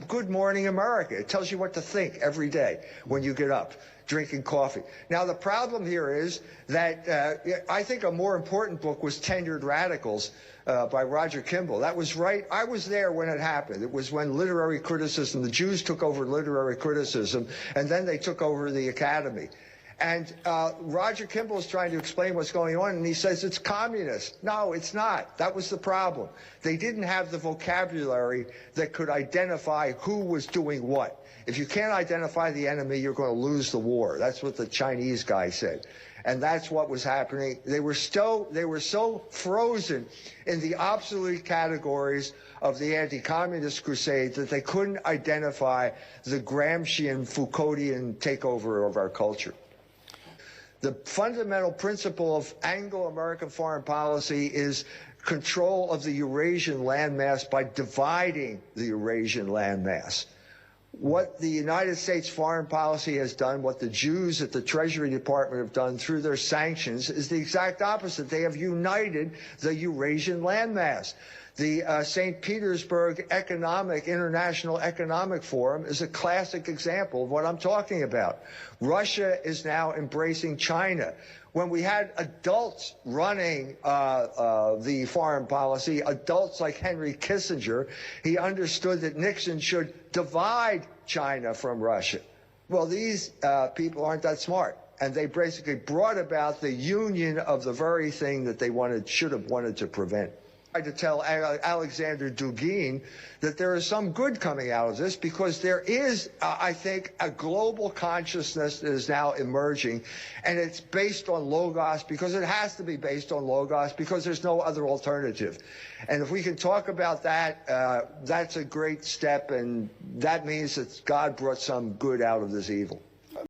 Good Morning America. It tells you what to think every day when you get up, drinking coffee. Now, the problem here is that I think a more important book was Tenured Radicals by Roger Kimball. That was right. I was there when it happened. It was when literary criticism, the Jews took over literary criticism, and then they took over the academy. And Roger Kimball is trying to explain what's going on, and he says it's communist. No, it's not. That was the problem. They didn't have the vocabulary that could identify who was doing what. If you can't identify the enemy, you're going to lose the war. That's what the Chinese guy said. And that's what was happening. They were so frozen in the obsolete categories of the anti-communist crusade that they couldn't identify the Gramscian, Foucauldian takeover of our culture. The fundamental principle of Anglo-American foreign policy is control of the Eurasian landmass by dividing the Eurasian landmass. What the United States foreign policy has done, what the Jews at the Treasury Department have done through their sanctions, is the exact opposite. They have united the Eurasian landmass. The St. Petersburg International Economic Forum is a classic example of what I'm talking about. Russia is now embracing China. When we had adults running the foreign policy, adults like Henry Kissinger, he understood that Nixon should divide China from Russia. Well, these people aren't that smart. And they basically brought about the union of the very thing that they should have wanted to prevent. I tried to tell Alexander Dugin that there is some good coming out of this because there is, I think, a global consciousness that is now emerging, and it's based on Logos because it has to be based on Logos because there's no other alternative. And if we can talk about that, that's a great step, and that means that God brought some good out of this evil.